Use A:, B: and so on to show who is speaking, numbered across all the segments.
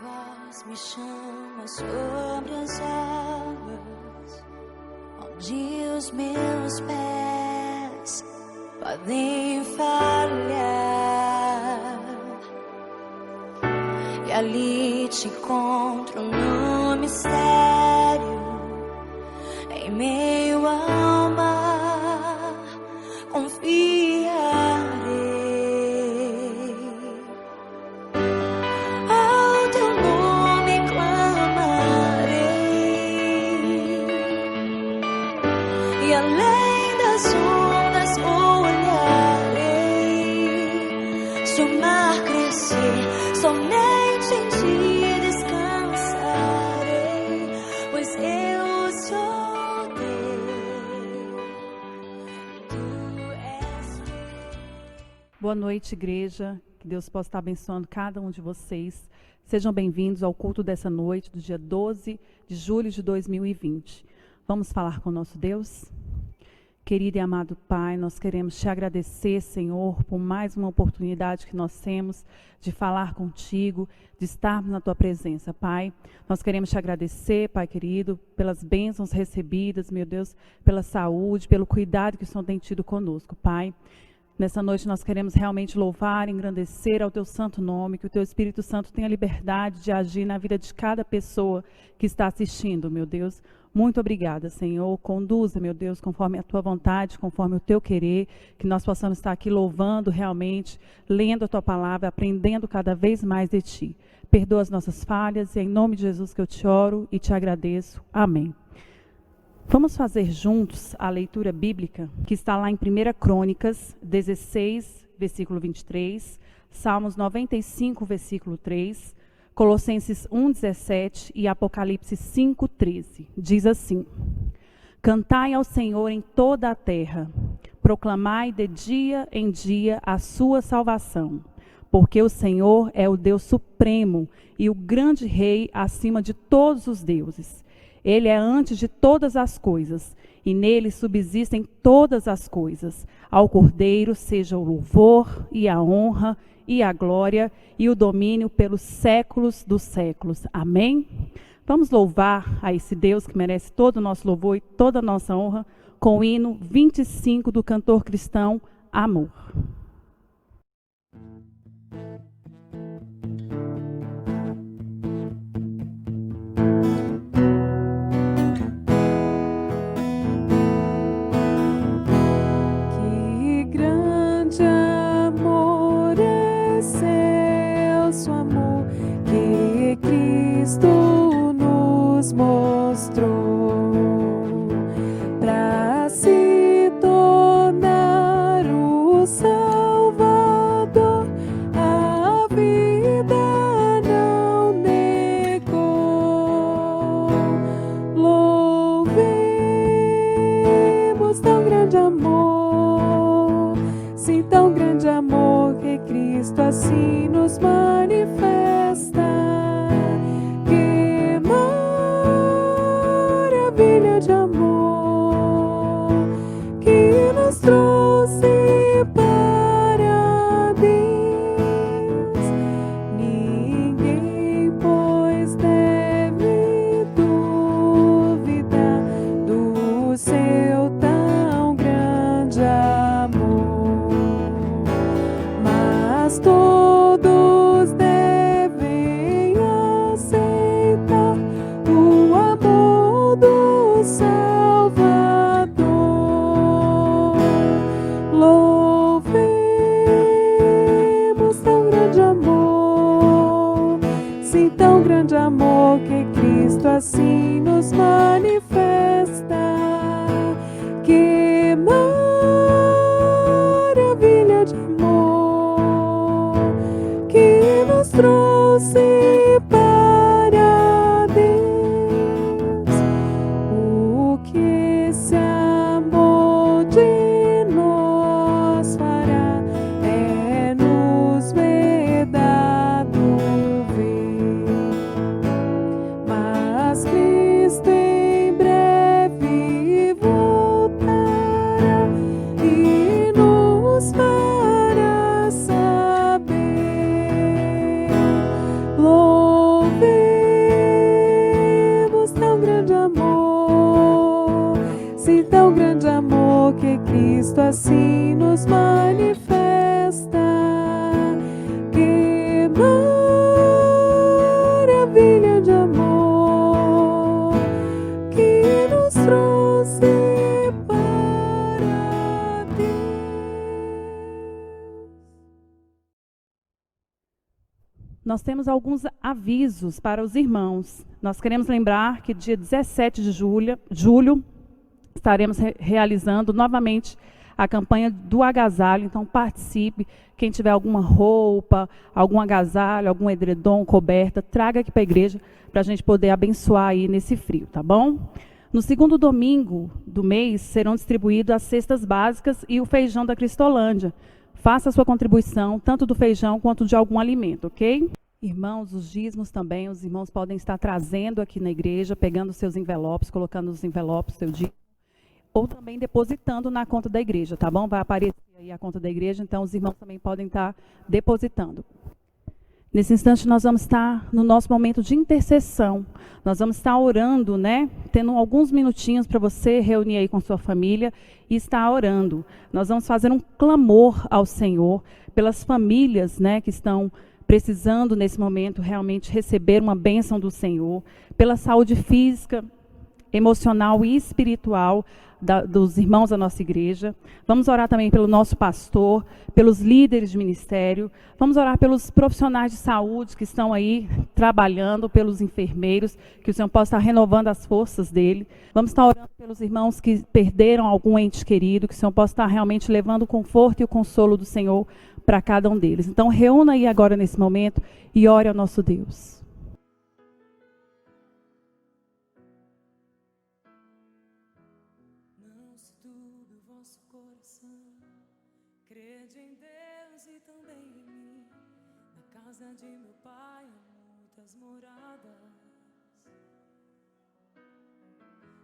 A: voz me chama sobre as águas, onde os meus pés podem falhar, e ali te encontro no mistério, em meio ao mar, confiarei. Ao teu nome clamarei, e além das ondas olharei. Se o mar crescer, somente em ti descansarei, pois eu sou teu, tu és meu.
B: Boa noite, igreja. Que Deus possa estar abençoando cada um de vocês. Sejam bem-vindos ao culto dessa noite, do dia 12 de julho de 2020. Vamos falar com o nosso Deus? Querido e amado Pai, nós queremos te agradecer, Senhor, por mais uma oportunidade que nós temos de falar contigo, de estarmos na tua presença, Pai. Nós queremos te agradecer, Pai querido, pelas bênçãos recebidas, meu Deus, pela saúde, pelo cuidado que o Senhor tem tido conosco, Pai. Nessa noite nós queremos realmente louvar, engrandecer ao teu santo nome, que o teu Espírito Santo tenha liberdade de agir na vida de cada pessoa que está assistindo, meu Deus. Muito obrigada, Senhor. Conduza, meu Deus, conforme a tua vontade, conforme o teu querer, que nós possamos estar aqui louvando realmente, lendo a tua palavra, aprendendo cada vez mais de ti. Perdoa as nossas falhas, e é em nome de Jesus que eu te oro e te agradeço. Amém. Vamos fazer juntos a leitura bíblica que está lá em 1 Crônicas 16, versículo 23, Salmos 95, versículo 3, Colossenses 1, 17 e Apocalipse 5, 13. Diz assim: Cantai ao Senhor em toda a terra, proclamai de dia em dia a sua salvação, porque o Senhor é o Deus supremo e o grande Rei acima de todos os deuses. Ele é antes de todas as coisas, e nele subsistem todas as coisas. Ao Cordeiro seja o louvor e a honra e a glória e o domínio pelos séculos dos séculos. Amém? Vamos louvar a esse Deus que merece todo o nosso louvor e toda a nossa honra com o hino 25 do cantor cristão Amor.
C: Mostrou para se tornar o Salvador, a vida não negou. Louvemos tão grande amor, sim, tão grande amor que Cristo assim nos manifesta. De amor que nos trouxe para Deus. Ninguém, pois, deve duvidar do seu tão grande amor, mas todos devem aceitar o amor do Salvador. Louvemos tão grande amor, sim, tão grande amor que Cristo assim nos manifesta. Que maravilha de amor que nos trouxe para Deus. O que esse amor de nós fará é nos ver dado ver. Mas Cristo em breve voltará e nos fará saber.
B: Nós temos alguns avisos para os irmãos. Nós queremos lembrar que dia 17 de julho estaremos realizando novamente a campanha do agasalho. Então participe. Quem tiver alguma roupa, algum agasalho, algum edredom, coberta, traga aqui para a igreja para a gente poder abençoar aí nesse frio, tá bom? No segundo domingo do mês serão distribuídas as cestas básicas e o feijão da Cristolândia. Faça a sua contribuição, tanto do feijão quanto de algum alimento, ok? Irmãos, os dízimos também, os irmãos podem estar trazendo aqui na igreja, pegando seus envelopes, colocando os envelopes, seu dízimo, ou também depositando na conta da igreja, tá bom? Vai aparecer aí a conta da igreja, então os irmãos também podem estar depositando. Nesse instante nós vamos estar no nosso momento de intercessão. Nós vamos estar orando, né? Tendo alguns minutinhos para você reunir aí com sua família e estar orando. Nós vamos fazer um clamor ao Senhor pelas famílias, né, que estão precisando nesse momento realmente receber uma bênção do Senhor, pela saúde física, emocional e espiritual dos irmãos da nossa igreja. Vamos orar também pelo nosso pastor, pelos líderes de ministério. Vamos orar pelos profissionais de saúde que estão aí trabalhando, pelos enfermeiros, que o Senhor possa estar renovando as forças dele. Vamos estar orando pelos irmãos que perderam algum ente querido, que o Senhor possa estar realmente levando o conforto e o consolo do Senhor para cada um deles. Então reúna aí agora nesse momento e ore ao nosso Deus.
A: De meu pai há muitas moradas.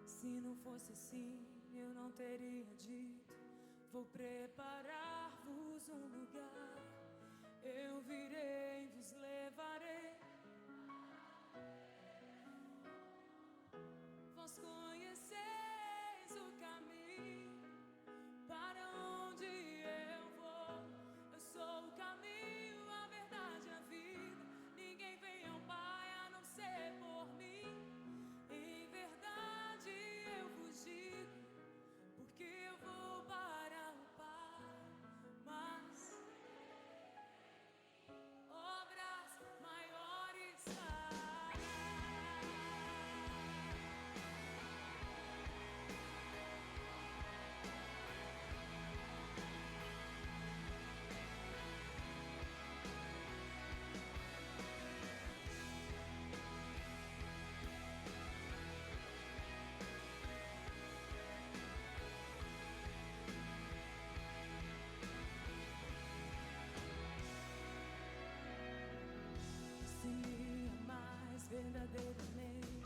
A: Se não fosse assim, eu não teria dito: vou preparar-vos um lugar. Eu virei, vos levarei. Vós conheceis o caminho para onde eu vou. Eu sou o caminho, a verdade e a vida. Ninguém vem ao Pai a não ser por mim. Em verdade eu vos digo, porque eu vou para o Pai. Mas obras maiores fará. Se me amais verdadeiramente,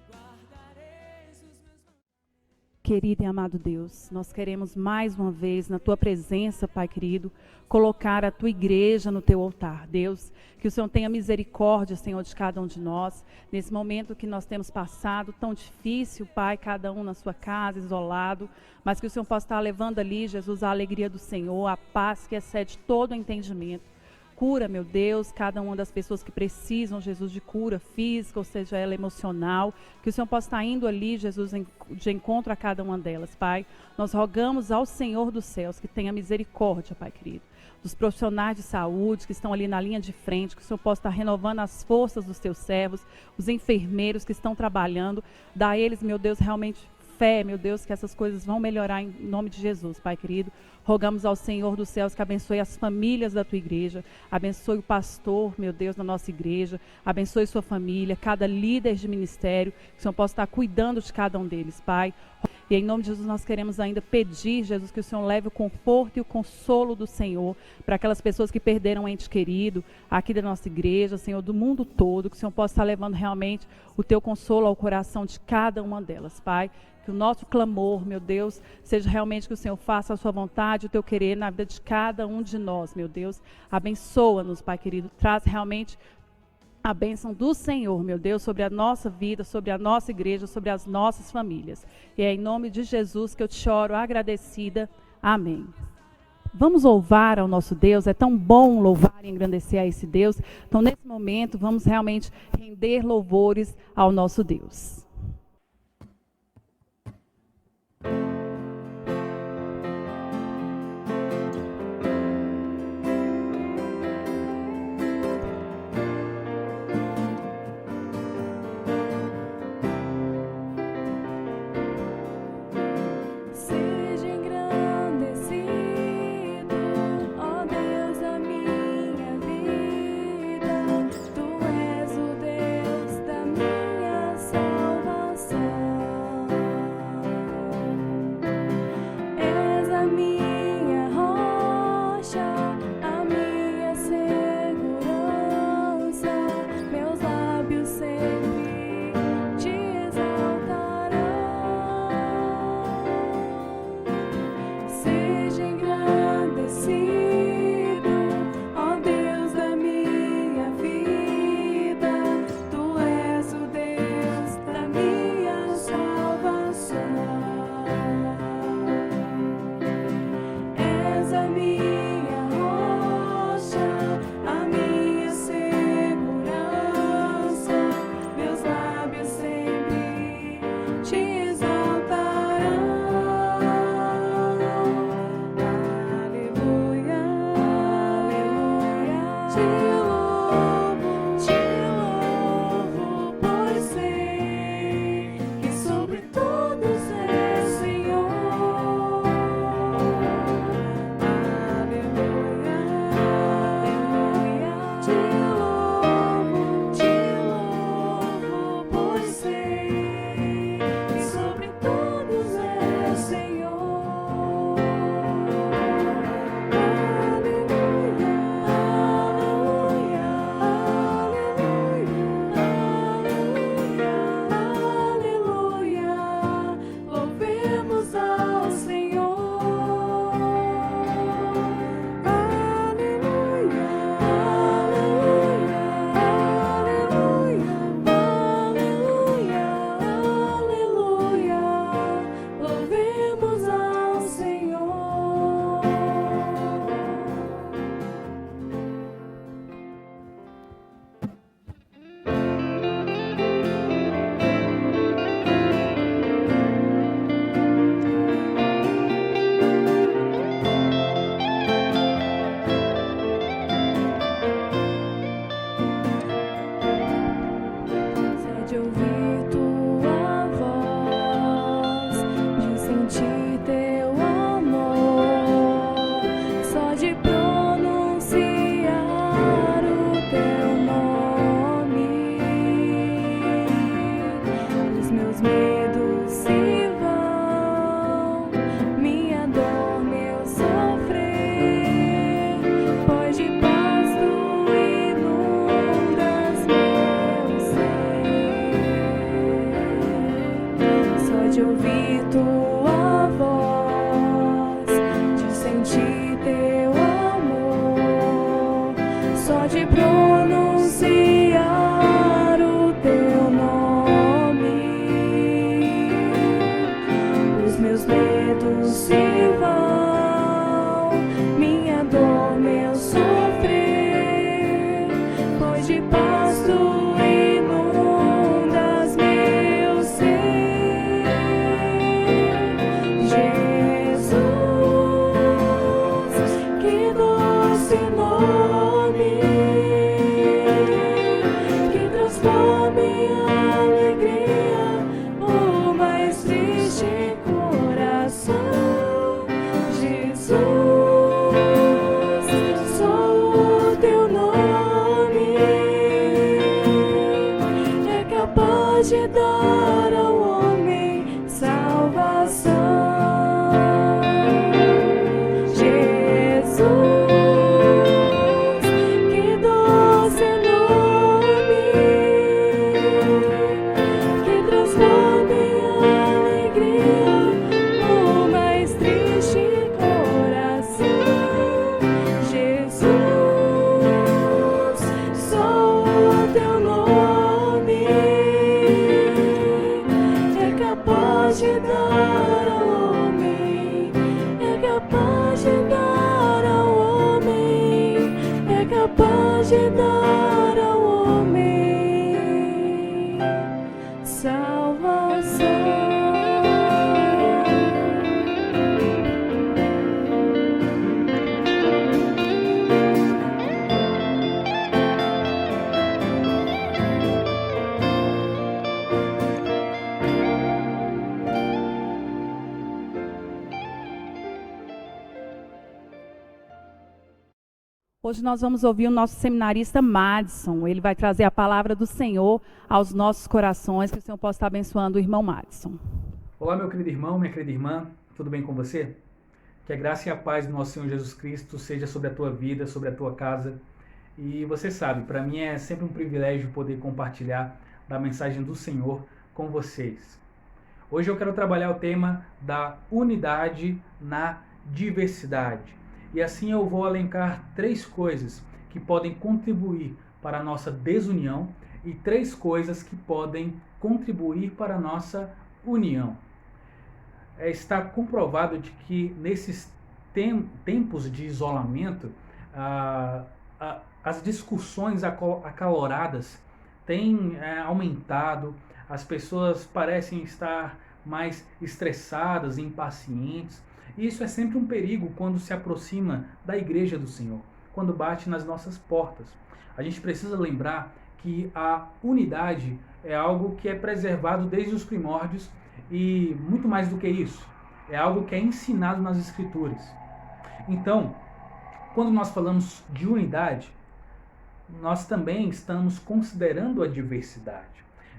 A: guardareis os meus mandamentos.
B: Querido e amado Deus, nós queremos mais uma vez, na Tua presença, Pai querido, colocar a Tua igreja no Teu altar. Deus, que o Senhor tenha misericórdia, Senhor, de cada um de nós, nesse momento que nós temos passado, tão difícil, Pai, cada um na sua casa, isolado, mas que o Senhor possa estar levando ali, Jesus, a alegria do Senhor, a paz que excede todo o entendimento. Cura, meu Deus, cada uma das pessoas que precisam, Jesus, de cura física, ou seja, ela emocional, que o Senhor possa estar indo ali, Jesus, de encontro a cada uma delas, Pai. Nós rogamos ao Senhor dos céus que tenha misericórdia, Pai querido, dos profissionais de saúde que estão ali na linha de frente, que o Senhor possa estar renovando as forças dos teus servos, os enfermeiros que estão trabalhando, dá a eles, meu Deus, realmente fé, meu Deus, que essas coisas vão melhorar em nome de Jesus, Pai querido. Rogamos ao Senhor dos céus que abençoe as famílias da Tua igreja, abençoe o pastor, meu Deus, da nossa igreja, abençoe sua família, cada líder de ministério, que o Senhor possa estar cuidando de cada um deles, Pai. E em nome de Jesus nós queremos ainda pedir, Jesus, que o Senhor leve o conforto e o consolo do Senhor para aquelas pessoas que perderam um ente querido aqui da nossa igreja, Senhor, do mundo todo, que o Senhor possa estar levando realmente o Teu consolo ao coração de cada uma delas, Pai. Que o nosso clamor, meu Deus, seja realmente que o Senhor faça a sua vontade, o Teu querer na vida de cada um de nós, meu Deus. Abençoa-nos, Pai querido. Traz realmente a bênção do Senhor, meu Deus, sobre a nossa vida, sobre a nossa igreja, sobre as nossas famílias. E é em nome de Jesus que eu te choro agradecida. Amém. Vamos louvar ao nosso Deus, é tão bom louvar e engrandecer a esse Deus. Então, nesse momento, vamos realmente render louvores ao nosso Deus.
C: pois sei que sobre todos é Senhor. Aleluia, aleluia. Te louvo, pois sei que sobre todos é Senhor. De ouvir tua voz, de sentir teu amor, só de pronunciar o teu nome, os meus medos se vão, minha dor, meu sofrer, pois de paz tu inundas meu ser. Só de ouvir tua voz, de sentir teu amor, só de pronunciar o teu nome, os meus medos se vão, minha dor, meu sofrer, pois de paz tu inundas meu ser. Jesus, que doce nome, que transforma em alegria o mais triste coração. Jesus, só o teu nome é capaz de dar ao homem salvação. Jesus, que doce nome, que transforma em alegria o mais triste coração. Jesus, só o teu nome é capaz de dar ao homem, é capaz de dar ao homem, é capaz de dar ao homem salvação.
B: Hoje nós vamos ouvir o nosso seminarista Madison. Ele vai trazer a palavra do Senhor aos nossos corações. Que o Senhor possa estar abençoando o irmão Madison.
D: Olá, meu querido irmão, minha querida irmã, tudo bem com você? Que a graça e a paz do nosso Senhor Jesus Cristo seja sobre a tua vida, sobre a tua casa. E você sabe, para mim é sempre um privilégio poder compartilhar da mensagem do Senhor com vocês. Hoje eu quero trabalhar o tema da unidade na diversidade. E assim eu vou elencar 3 coisas que podem contribuir para a nossa desunião e 3 coisas que podem contribuir para a nossa união. Está comprovado de que nesses tempos de isolamento, as discussões acaloradas têm aumentado, as pessoas parecem estar mais estressadas, impacientes. E isso é sempre um perigo quando se aproxima da igreja do Senhor. quando bate nas nossas portas. A gente precisa lembrar que a unidade é algo que é preservado desde os primórdios e muito mais do que isso, é algo que é ensinado nas Escrituras. Então, quando nós falamos de unidade, nós também estamos considerando a diversidade.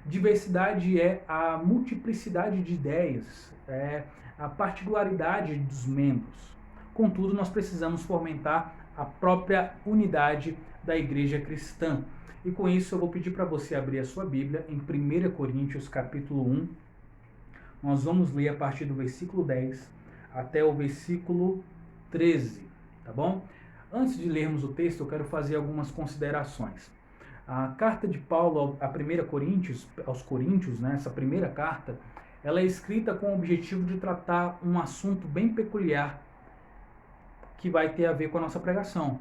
D: Diversidade é a multiplicidade de ideias, é a particularidade dos membros. Contudo, nós precisamos fomentar a própria unidade da igreja cristã. E com isso eu vou pedir para você abrir a sua Bíblia em 1 Coríntios capítulo 1. Nós vamos ler a partir do versículo 10 até o versículo 13, tá bom? Antes de lermos o texto, eu quero fazer algumas considerações. A carta de Paulo aos Coríntios, né, essa primeira carta, ela é escrita com o objetivo de tratar um assunto bem peculiar que vai ter a ver com a nossa pregação.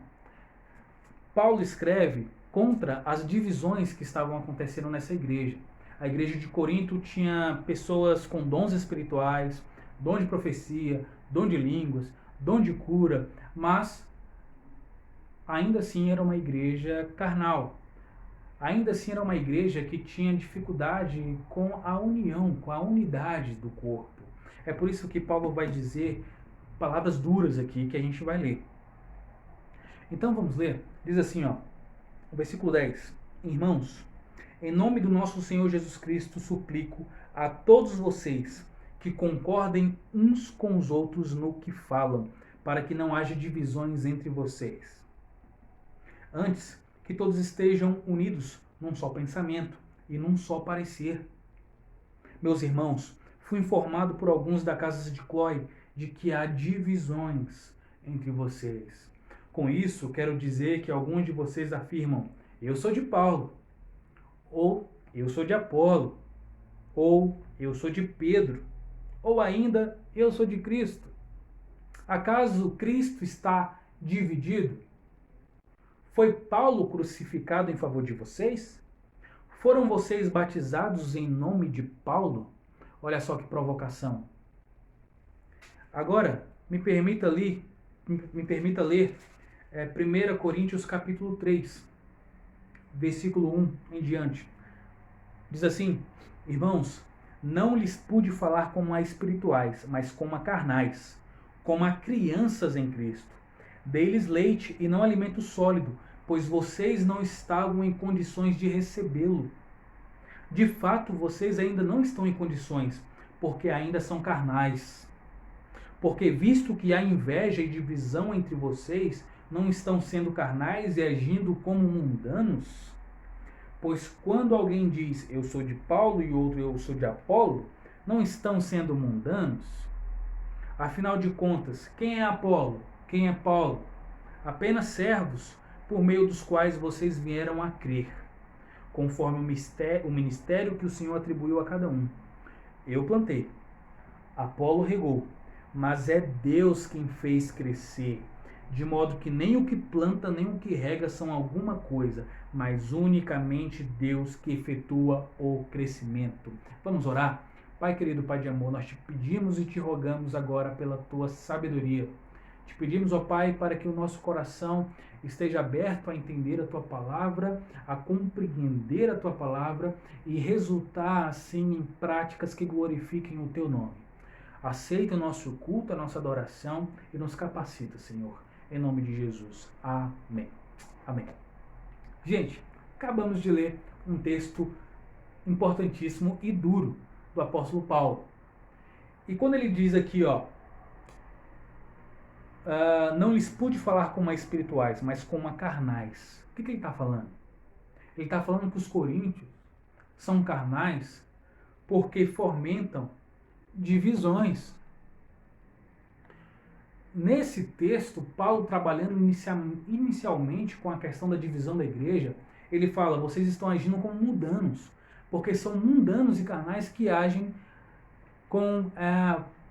D: Paulo escreve contra as divisões que estavam acontecendo nessa igreja. A igreja de Corinto tinha pessoas com dons espirituais, dom de profecia, dom de línguas, dom de cura, mas ainda assim era uma igreja carnal. Ainda assim era uma igreja que tinha dificuldade com a união, com a unidade do corpo. É por isso que Paulo vai dizer palavras duras aqui que a gente vai ler. Então vamos ler. Diz assim, ó, o versículo 10. Irmãos, em nome do nosso Senhor Jesus Cristo, suplico a todos vocês que concordem uns com os outros no que falam, para que não haja divisões entre vocês. Antes, que todos estejam unidos num só pensamento e num só parecer. Meus irmãos, fui informado por alguns da casa de Cloé de que há divisões entre vocês. Com isso, quero dizer que alguns de vocês afirmam, eu sou de Paulo, ou eu sou de Apolo, ou eu sou de Pedro, ou ainda eu sou de Cristo. Acaso Cristo está dividido? Foi Paulo crucificado em favor de vocês? Foram vocês batizados em nome de Paulo? Olha só que provocação. Agora, me permita ler 1 Coríntios capítulo 3, versículo 1 em diante. Diz assim, irmãos, não lhes pude falar como a espirituais, mas como a carnais, como a crianças em Cristo. Dei-lhes leite e não alimento sólido, pois vocês não estavam em condições de recebê-lo. De fato, vocês ainda não estão em condições, porque ainda são carnais. Porque visto que há inveja e divisão entre vocês, não estão sendo carnais e agindo como mundanos? Pois quando alguém diz, eu sou de Paulo, e outro, eu sou de Apolo, não estão sendo mundanos? Afinal de contas, quem é Apolo? Quem é Paulo? Apenas servos, por meio dos quais vocês vieram a crer, conforme o ministério que o Senhor atribuiu a cada um. Eu plantei, Apolo regou, mas é Deus quem fez crescer, de modo que nem o que planta nem o que rega são alguma coisa, mas unicamente Deus que efetua o crescimento. Vamos orar? Pai querido, Pai de amor, nós te pedimos e te rogamos agora pela tua sabedoria. Te pedimos, ó Pai, para que o nosso coração esteja aberto a entender a tua palavra, a compreender a tua palavra e resultar assim em práticas que glorifiquem o teu nome. Aceita o nosso culto, a nossa adoração e nos capacita, Senhor. Em nome de Jesus. Amém. Amém. Gente, acabamos de ler um texto importantíssimo e duro do apóstolo Paulo. E quando ele diz aqui, ó, não lhes pude falar como a espirituais, mas como a carnais. O que ele está falando? Ele está falando que os coríntios são carnais porque fomentam divisões. Nesse texto, Paulo, trabalhando inicialmente com a questão da divisão da igreja, ele fala, vocês estão agindo como mundanos, porque são mundanos e carnais que agem com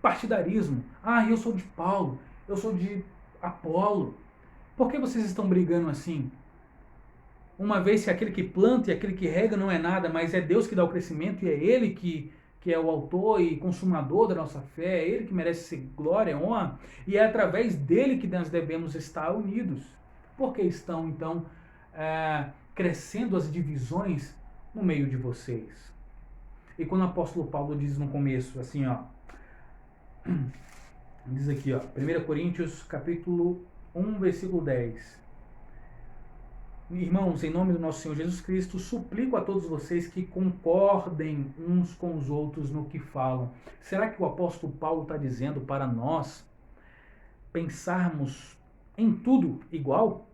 D: partidarismo. Eu sou de Paulo, eu sou de Apolo. Por que vocês estão brigando assim? Uma vez que aquele que planta e aquele que rega não é nada, mas é Deus que dá o crescimento e é Ele que é o autor e consumador da nossa fé, é Ele que merece glória, honra, e é através dele que nós devemos estar unidos. Por que estão, então, crescendo as divisões no meio de vocês? E quando o apóstolo Paulo diz no começo, assim, ó, diz aqui, ó, 1 Coríntios, capítulo 1, versículo 10. Irmãos, em nome do nosso Senhor Jesus Cristo, suplico a todos vocês que concordem uns com os outros no que falam. Será que o apóstolo Paulo está dizendo para nós pensarmos em tudo igual?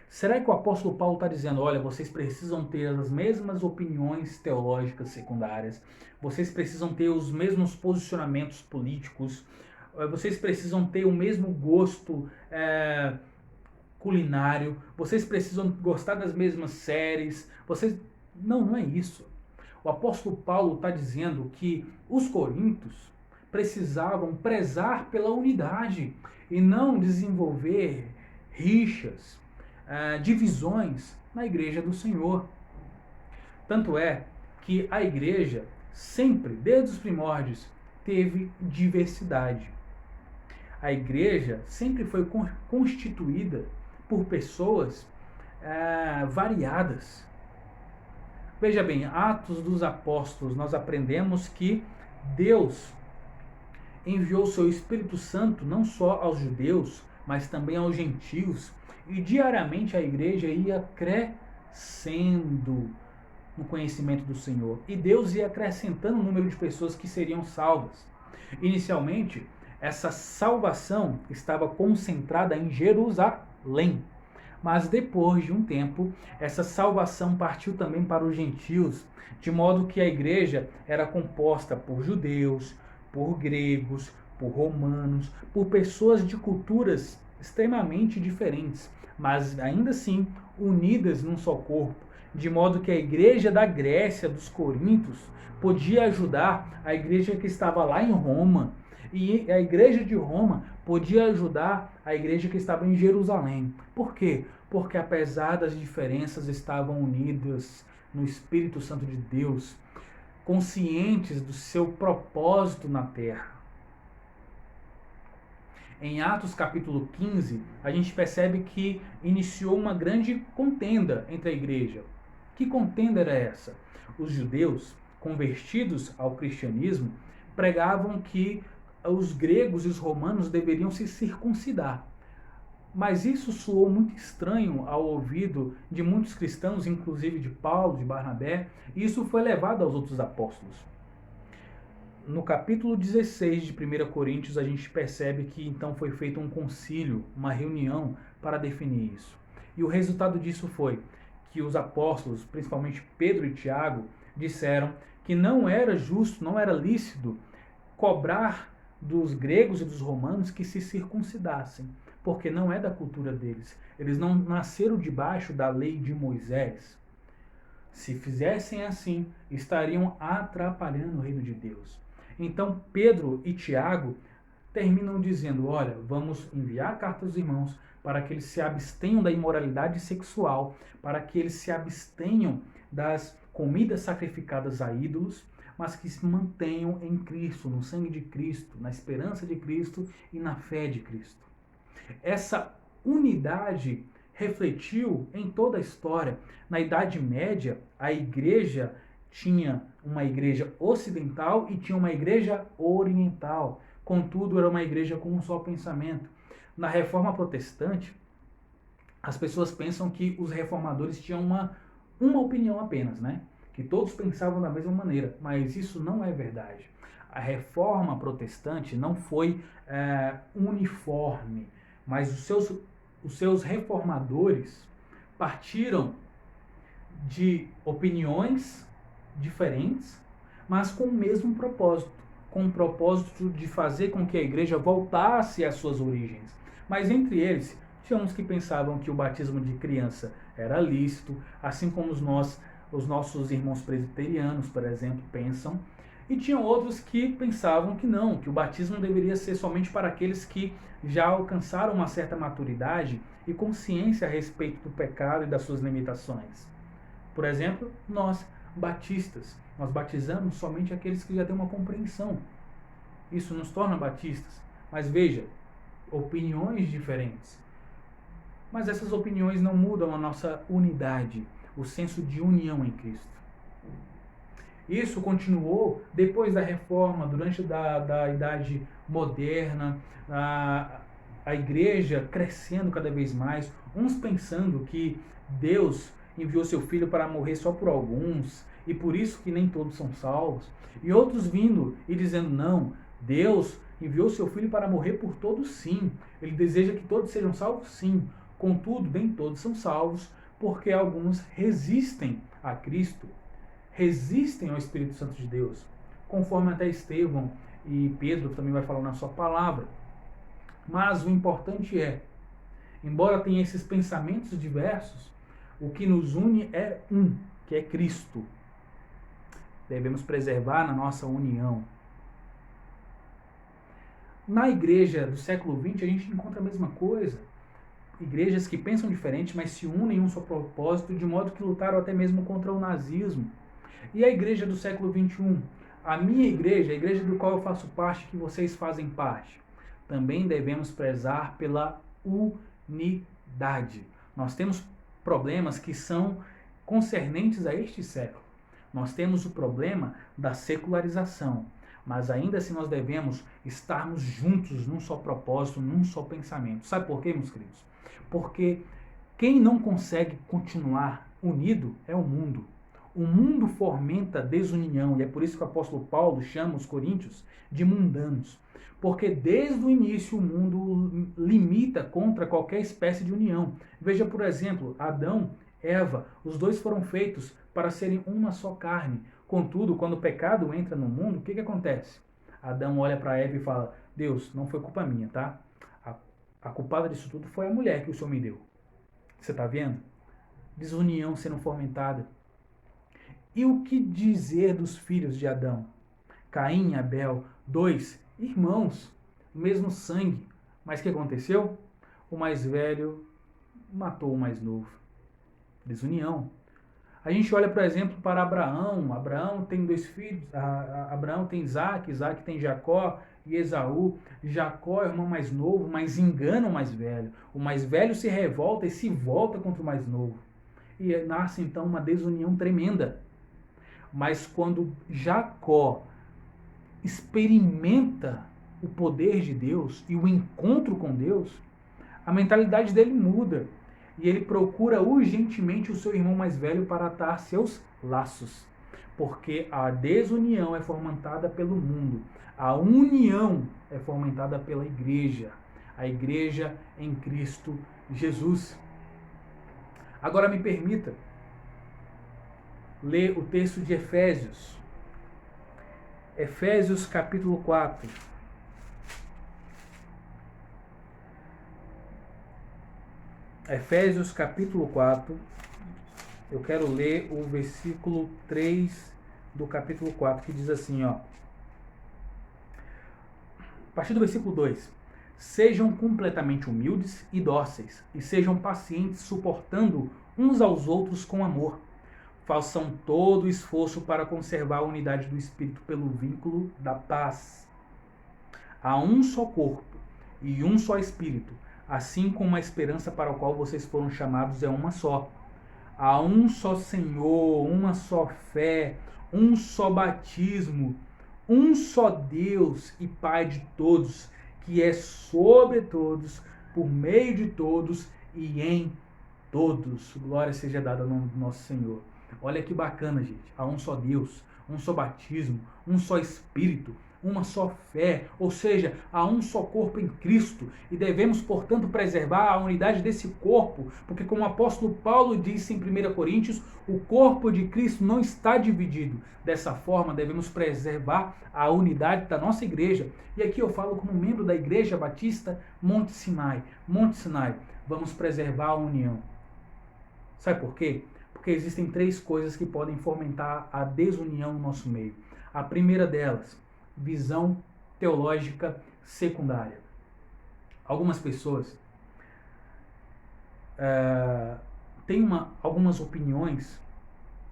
D: Será que o apóstolo Paulo está dizendo, olha, vocês precisam ter as mesmas opiniões teológicas secundárias, vocês precisam ter os mesmos posicionamentos políticos, vocês precisam ter o mesmo gosto culinário, vocês precisam gostar das mesmas séries, vocês... Não é isso. O apóstolo Paulo está dizendo que os coríntios precisavam prezar pela unidade e não desenvolver rixas, divisões na igreja do Senhor. Tanto é que a igreja sempre, desde os primórdios, teve diversidade. A igreja sempre foi constituída por pessoas variadas. Veja bem, Atos dos Apóstolos, nós aprendemos que Deus enviou o seu Espírito Santo não só aos judeus, mas também aos gentios, e diariamente a igreja ia crescendo no conhecimento do Senhor. E Deus ia acrescentando o número de pessoas que seriam salvas. Inicialmente, essa salvação estava concentrada em Jerusalém. Mas depois de um tempo, essa salvação partiu também para os gentios, de modo que a igreja era composta por judeus, por gregos, por romanos, por pessoas de culturas extremamente diferentes, mas ainda assim unidas num só corpo, de modo que a igreja da Grécia, dos Coríntios, podia ajudar a igreja que estava lá em Roma, e a igreja de Roma podia ajudar a igreja que estava em Jerusalém. Por quê? Porque apesar das diferenças estavam unidas no Espírito Santo de Deus, conscientes do seu propósito na terra. Em Atos capítulo 15, a gente percebe que iniciou uma grande contenda entre a igreja. Que contenda era essa? Os judeus, convertidos ao cristianismo, pregavam que os gregos e os romanos deveriam se circuncidar. Mas isso soou muito estranho ao ouvido de muitos cristãos, inclusive de Paulo, de Barnabé, e isso foi levado aos outros apóstolos. No capítulo 16 de 1 Coríntios, a gente percebe que então foi feito um concílio, uma reunião para definir isso. E o resultado disso foi que os apóstolos, principalmente Pedro e Tiago, disseram que não era justo, não era lícito cobrar dos gregos e dos romanos que se circuncidassem, porque não é da cultura deles. Eles não nasceram debaixo da lei de Moisés. Se fizessem assim, estariam atrapalhando o reino de Deus. Então Pedro e Tiago terminam dizendo, olha, vamos enviar cartas aos irmãos para que eles se abstenham da imoralidade sexual, para que eles se abstenham das comidas sacrificadas a ídolos, mas que se mantenham em Cristo, no sangue de Cristo, na esperança de Cristo e na fé de Cristo. Essa unidade refletiu em toda a história. Na Idade Média, a igreja tinha uma igreja ocidental e tinha uma igreja oriental. Contudo, era uma igreja com um só pensamento. Na Reforma Protestante, as pessoas pensam que os reformadores tinham uma opinião apenas, né? Que todos pensavam da mesma maneira, mas isso não é verdade. A Reforma Protestante não foi uniforme, mas os seus reformadores partiram de opiniões diferentes, mas com o mesmo propósito, com o propósito de fazer com que a igreja voltasse às suas origens. Mas entre eles, tinha uns que pensavam que o batismo de criança era lícito, assim como os nossos irmãos presbiterianos, por exemplo, pensam, e tinham outros que pensavam que não, que o batismo deveria ser somente para aqueles que já alcançaram uma certa maturidade e consciência a respeito do pecado e das suas limitações. Por exemplo, nós, batistas, nós batizamos somente aqueles que já têm uma compreensão. Isso nos torna batistas. Mas veja, opiniões diferentes. Mas essas opiniões não mudam a nossa unidade, o senso de união em Cristo. Isso continuou depois da reforma, durante da Idade Moderna, a igreja crescendo cada vez mais, uns pensando que Deus enviou seu Filho para morrer só por alguns, e por isso que nem todos são salvos, e outros vindo e dizendo, não, Deus enviou seu Filho para morrer por todos sim, Ele deseja que todos sejam salvos sim, contudo, nem todos são salvos, porque alguns resistem a Cristo, resistem ao Espírito Santo de Deus, conforme até Estevão e Pedro também vai falar na sua palavra. Mas o importante é, embora tenha esses pensamentos diversos, o que nos une é um, que é Cristo. Devemos preservar na nossa união. Na igreja do século XX, a gente encontra a mesma coisa. Igrejas que pensam diferente, mas se unem em um só propósito, de modo que lutaram até mesmo contra o nazismo. E a igreja do século XXI? A minha igreja, a igreja do qual eu faço parte, que vocês fazem parte. Também devemos prezar pela unidade. Nós temos problemas que são concernentes a este século. Nós temos o problema da secularização, mas ainda assim nós devemos estarmos juntos num só propósito, num só pensamento. Sabe por quê, meus queridos? Porque quem não consegue continuar unido é o mundo. O mundo fomenta desunião, e é por isso que o apóstolo Paulo chama os coríntios de mundanos. Porque desde o início o mundo limita contra qualquer espécie de união. Veja, por exemplo, Adão, Eva, os dois foram feitos para serem uma só carne. Contudo, quando o pecado entra no mundo, o que acontece? Adão olha para Eva e fala, Deus, não foi culpa minha, tá? A culpada disso tudo foi a mulher que o Senhor me deu. Você está vendo? Desunião sendo fomentada. E o que dizer dos filhos de Adão? Caim e Abel, dois irmãos, mesmo sangue. Mas o que aconteceu? O mais velho matou o mais novo. Desunião. A gente olha, por exemplo, para Abraão. Abraão tem 2 filhos. Abraão tem Isaac, Isaac tem Jacó e Esaú. Jacó é o irmão mais novo, mas engana o mais velho. O mais velho se revolta e se volta contra o mais novo. E nasce então uma desunião tremenda. Mas quando Jacó experimenta o poder de Deus e o encontro com Deus, a mentalidade dele muda. E ele procura urgentemente o seu irmão mais velho para atar seus laços. Porque a desunião é fomentada pelo mundo. A união é fomentada pela igreja. A igreja em Cristo Jesus. Agora me permita ler o texto de Efésios. Efésios capítulo 4. Efésios capítulo 4. Eu quero ler o versículo 3 do capítulo 4, que diz assim, ó. A partir do versículo 2. Sejam completamente humildes e dóceis, e sejam pacientes, suportando uns aos outros com amor. Façam todo o esforço para conservar a unidade do Espírito pelo vínculo da paz. Há um só corpo e um só Espírito, assim como a esperança para a qual vocês foram chamados é uma só. Há um só Senhor, uma só fé, um só batismo, um só Deus e Pai de todos, que é sobre todos, por meio de todos e em todos. Glória seja dada ao nome do nosso Senhor. Olha que bacana, gente. Há um só Deus, um só batismo, um só Espírito, uma só fé, ou seja, há um só corpo em Cristo, e devemos, portanto, preservar a unidade desse corpo, porque como o apóstolo Paulo disse em 1 Coríntios, o corpo de Cristo não está dividido. Dessa forma, devemos preservar a unidade da nossa igreja. E aqui eu falo como membro da Igreja Batista Monte Sinai. Monte Sinai, vamos preservar a união. Sabe por quê? Porque existem 3 coisas que podem fomentar a desunião no nosso meio. A primeira delas, visão teológica secundária. Algumas pessoas têm algumas opiniões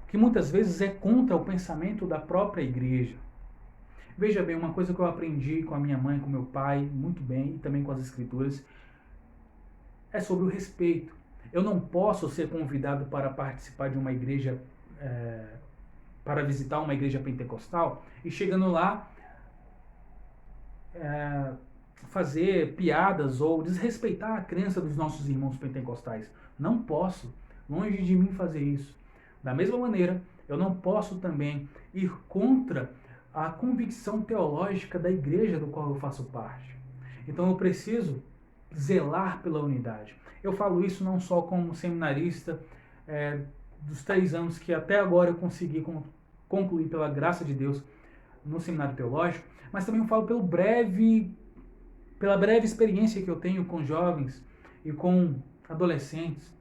D: que muitas vezes é contra o pensamento da própria igreja. Veja bem, uma coisa que eu aprendi com a minha mãe, com meu pai, muito bem, e também com as escrituras, é sobre o respeito. Eu não posso ser convidado para participar de uma igreja, para visitar uma igreja pentecostal e chegando lá fazer piadas ou desrespeitar a crença dos nossos irmãos pentecostais. Não posso, longe de mim fazer isso. Da mesma maneira, eu não posso também ir contra a convicção teológica da igreja do qual eu faço parte. Então eu preciso zelar pela unidade. Eu falo isso não só como seminarista, dos 3 anos que até agora eu consegui concluir pela graça de Deus no seminário teológico, mas também eu falo pela breve experiência que eu tenho com jovens e com adolescentes.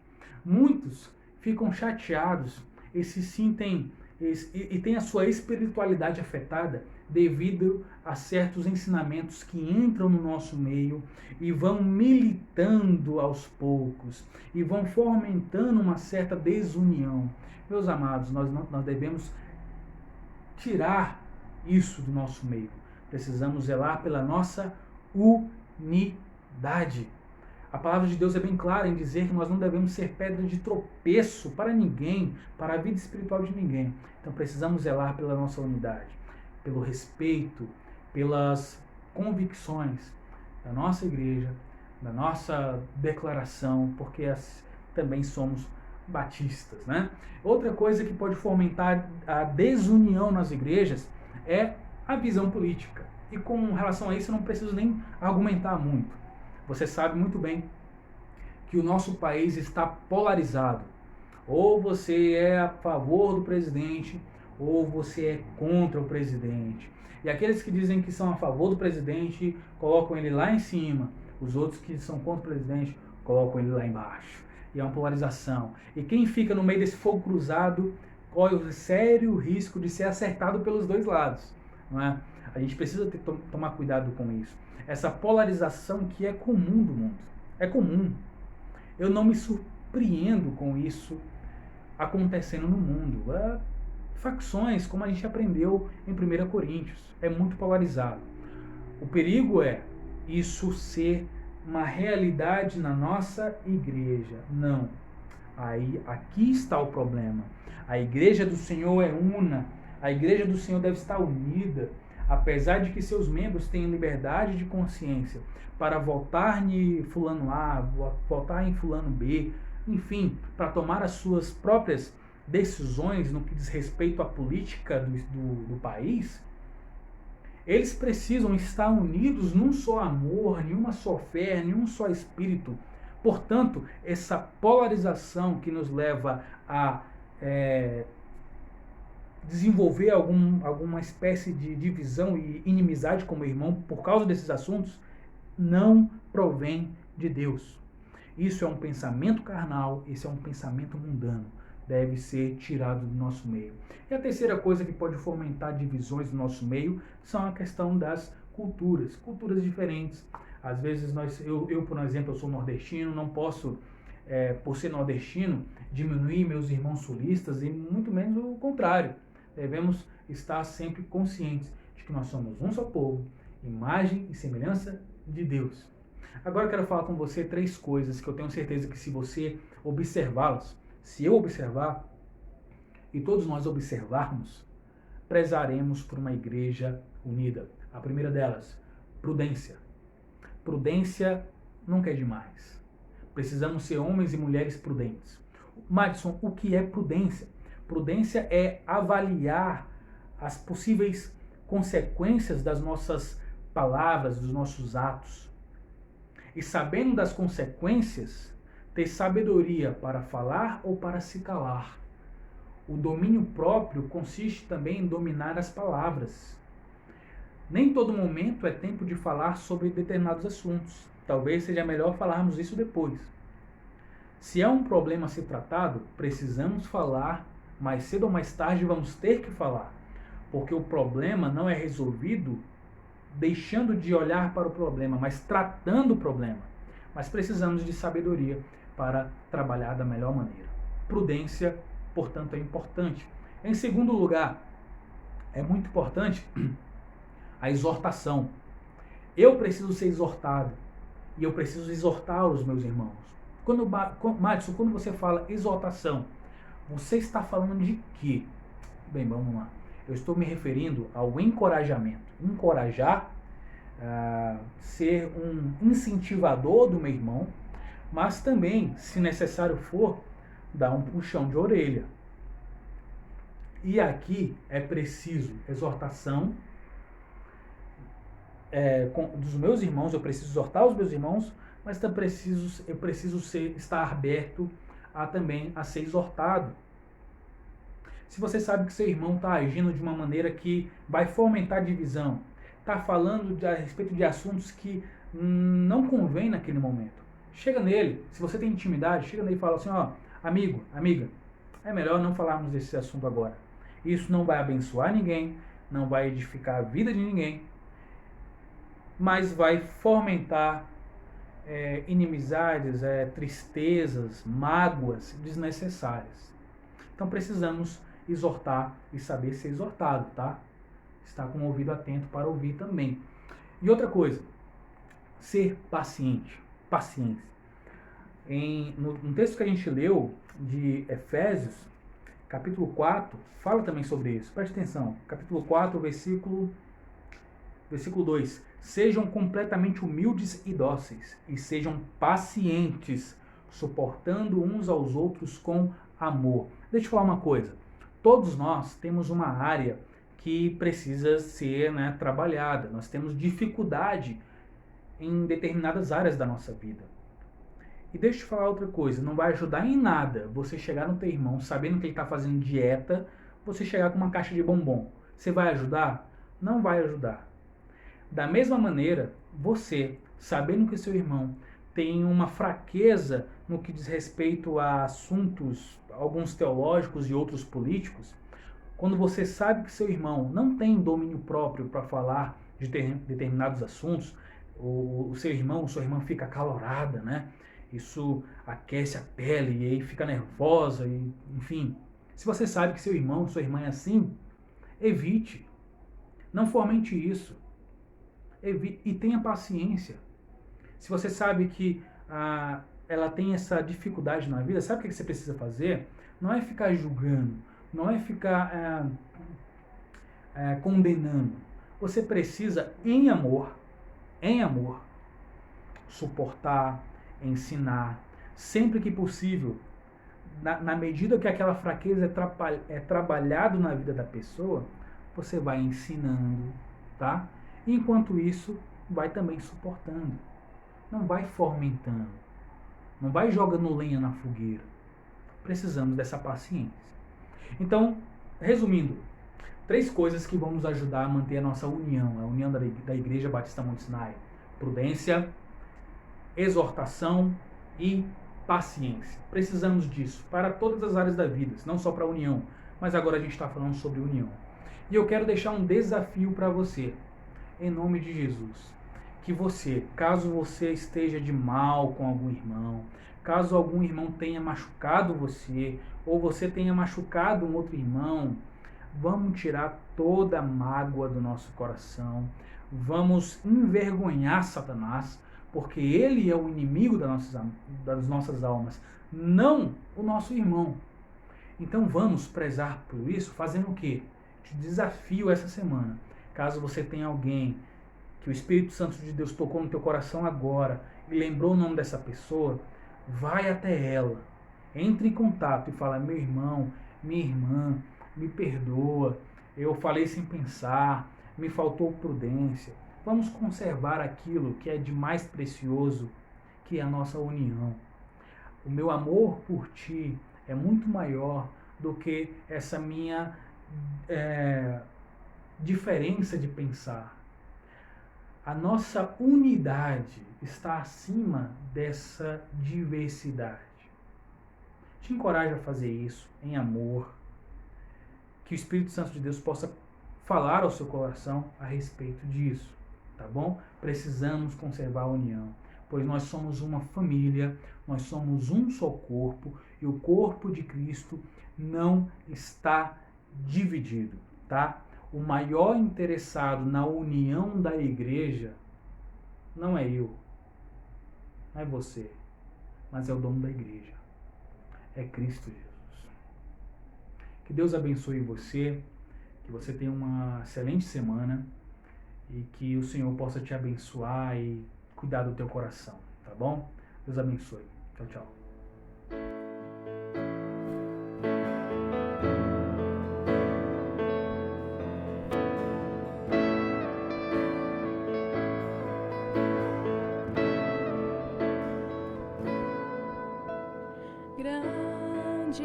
D: Muitos ficam chateados e se sentem e têm a sua espiritualidade afetada devido a certos ensinamentos que entram no nosso meio e vão militando aos poucos e vão fomentando uma certa desunião. Meus amados, nós devemos tirar isso do nosso meio. Precisamos zelar pela nossa unidade. A palavra de Deus é bem clara em dizer que nós não devemos ser pedra de tropeço para ninguém, para a vida espiritual de ninguém. Então precisamos zelar pela nossa unidade, pelo respeito, pelas convicções da nossa igreja, da nossa declaração, porque também somos batistas, né? Outra coisa que pode fomentar a desunião nas igrejas é a visão política. E com relação a isso eu não preciso nem argumentar muito. Você sabe muito bem que o nosso país está polarizado. Ou você é a favor do presidente, ou você é contra o presidente. E aqueles que dizem que são a favor do presidente, colocam ele lá em cima. Os outros que são contra o presidente, colocam ele lá embaixo. E é uma polarização. E quem fica no meio desse fogo cruzado, corre o sério risco de ser acertado pelos dois lados. Não é? A gente precisa tomar cuidado com isso. Essa polarização que é comum do mundo. É comum. Eu não me surpreendo com isso acontecendo no mundo. Facções, como a gente aprendeu em 1 Coríntios. É muito polarizado. O perigo é isso ser uma realidade na nossa igreja. Não. Aqui está o problema. A igreja do Senhor é una. A igreja do Senhor deve estar unida. Apesar de que seus membros tenham liberdade de consciência para votar em fulano A, votar em fulano B, enfim, para tomar as suas próprias decisões no que diz respeito à política do país, eles precisam estar unidos num só amor, nenhuma só fé, nenhum só espírito. Portanto, essa polarização que nos leva a desenvolver alguma espécie de divisão e inimizade como irmão por causa desses assuntos, não provém de Deus. Isso é um pensamento carnal, isso é um pensamento mundano. Deve ser tirado do nosso meio. E a terceira coisa que pode fomentar divisões no nosso meio são a questão das culturas. Culturas diferentes. Às vezes, eu por exemplo, eu sou nordestino, não posso, por ser nordestino, diminuir meus irmãos sulistas e muito menos o contrário. Devemos estar sempre conscientes de que nós somos um só povo, imagem e semelhança de Deus. Agora eu quero falar com você 3 coisas que eu tenho certeza que se você observá-las, se eu observar e todos nós observarmos, prezaremos por uma igreja unida. A primeira delas, prudência. Prudência nunca é demais. Precisamos ser homens e mulheres prudentes. Madison, o que é prudência? Prudência é avaliar as possíveis consequências das nossas palavras, dos nossos atos. E sabendo das consequências, ter sabedoria para falar ou para se calar. O domínio próprio consiste também em dominar as palavras. Nem todo momento é tempo de falar sobre determinados assuntos. Talvez seja melhor falarmos isso depois. Se é um problema a ser tratado, precisamos falar. Mais cedo ou mais tarde vamos ter que falar, porque o problema não é resolvido deixando de olhar para o problema, mas tratando o problema. Mas precisamos de sabedoria para trabalhar da melhor maneira. Prudência, portanto, é importante. Em segundo lugar, é muito importante a exortação. Eu preciso ser exortado e eu preciso exortar os meus irmãos. Madison, quando você fala exortação, você está falando de quê? Bem, vamos lá. Eu estou me referindo ao encorajamento. Encorajar, ser um incentivador do meu irmão, mas também, se necessário for, dar um puxão de orelha. E aqui é preciso exortação dos meus irmãos, eu preciso exortar os meus irmãos, mas eu preciso estar aberto também a ser exortado. Se você sabe que seu irmão está agindo de uma maneira que vai fomentar divisão, está falando a respeito de assuntos que não convém naquele momento, chega nele, se você tem intimidade, chega nele e fala assim, ó, amigo, amiga, é melhor não falarmos desse assunto agora. Isso não vai abençoar ninguém, não vai edificar a vida de ninguém, mas vai fomentar inimizades, tristezas, mágoas desnecessárias. Então precisamos exortar e saber ser exortado, tá? Estar com o ouvido atento para ouvir também. E outra coisa, ser paciente, paciência. No texto que a gente leu de Efésios, capítulo 4, fala também sobre isso. Preste atenção, capítulo 4, versículo 2. Sejam completamente humildes e dóceis, e sejam pacientes, suportando uns aos outros com amor. Deixa eu falar uma coisa. Todos nós temos uma área que precisa ser trabalhada. Nós temos dificuldade em determinadas áreas da nossa vida. E deixa eu te falar outra coisa. Não vai ajudar em nada você chegar no teu irmão sabendo que ele está fazendo dieta, você chegar com uma caixa de bombom. Você vai ajudar? Não vai ajudar. Da mesma maneira, você, sabendo que seu irmão tem uma fraqueza no que diz respeito a assuntos, alguns teológicos e outros políticos, quando você sabe que seu irmão não tem domínio próprio para falar de determinados assuntos, o seu irmão, sua irmã fica acalorada, né? Isso aquece a pele e aí fica nervosa, enfim. Se você sabe que seu irmão, sua irmã é assim, evite. Não fomente isso. E tenha paciência. Se você sabe que ela tem essa dificuldade na vida, sabe o que você precisa fazer? Não é ficar julgando, não é ficar condenando. Você precisa, em amor, suportar, ensinar, sempre que possível, na medida que aquela fraqueza é trabalhado na vida da pessoa, você vai ensinando, tá? Enquanto isso, vai também suportando. Não vai fomentando. Não vai jogando lenha na fogueira. Precisamos dessa paciência. Então, resumindo, 3 coisas que vão nos ajudar a manter a nossa união, a união da Igreja Batista Monte Sinai. Prudência, exortação e paciência. Precisamos disso para todas as áreas da vida, não só para a união, mas agora a gente está falando sobre união. E eu quero deixar um desafio para você. Em nome de Jesus, que você, caso você esteja de mal com algum irmão, caso algum irmão tenha machucado você, ou você tenha machucado um outro irmão, vamos tirar toda a mágoa do nosso coração, vamos envergonhar Satanás, porque ele é o inimigo das nossas almas, não o nosso irmão. Então vamos prezar por isso, fazendo o quê? Te desafio essa semana. Caso você tenha alguém que o Espírito Santo de Deus tocou no teu coração agora e lembrou o nome dessa pessoa, vai até ela, entre em contato e fala: meu irmão, minha irmã, me perdoa, eu falei sem pensar, me faltou prudência. Vamos conservar aquilo que é de mais precioso, que é a nossa união. O meu amor por ti é muito maior do que essa minha diferença de pensar. A nossa unidade está acima dessa diversidade. Te encorajo a fazer isso em amor. Que o Espírito Santo de Deus possa falar ao seu coração a respeito disso, tá bom? Precisamos conservar a união, pois nós somos uma família, nós somos um só corpo e o corpo de Cristo não está dividido, tá? O maior interessado na união da igreja não é eu, não é você, mas é o dono da igreja. É Cristo Jesus. Que Deus abençoe você, que você tenha uma excelente semana e que o Senhor possa te abençoar e cuidar do teu coração, tá bom? Deus abençoe. Tchau, tchau.
C: Grande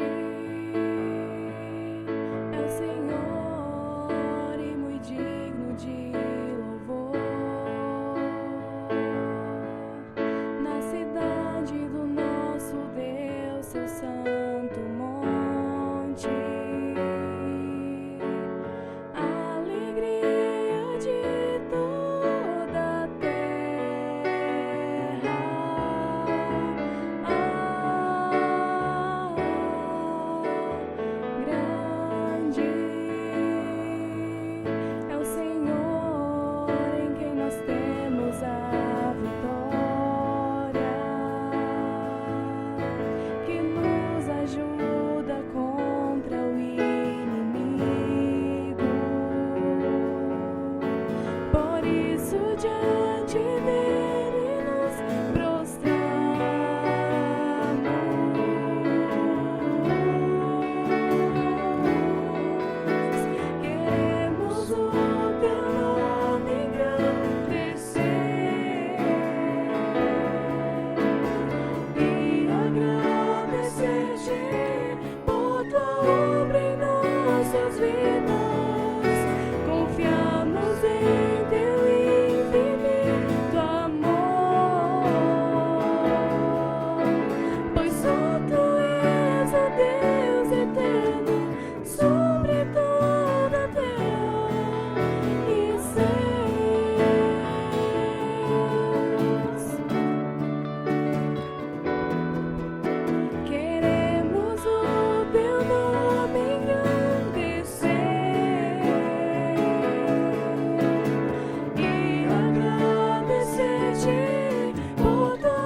C: é o Senhor e muito digno de louvor. Na cidade do nosso Deus, seu santo monte, a alegria de toda a terra. Grande é o Senhor em quem nós temos a vitória, que nos ajuda contra o inimigo. Por isso, diante dele nos prostramos. Queremos o teu nome engrandecer e agradecer-te por tua obra em nossas vidas. Confiamos em teu infinito amor, pois só tu és o Deus eterno sobre toda a terra e céus. Queremos o teu nome engrandecer e agradecer-te por tua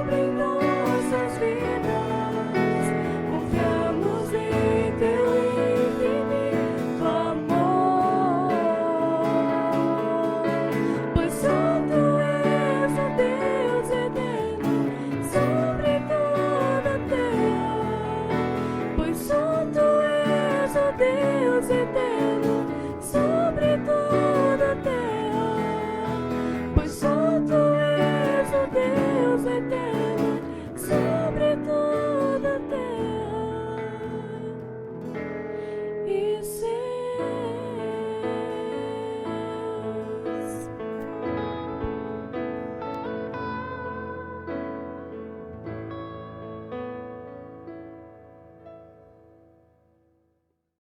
C: obra em nossas vidas. Confiamos em teu infinito amor, pois só tu és o Deus eterno sobre toda a terra, pois só tu és o Deus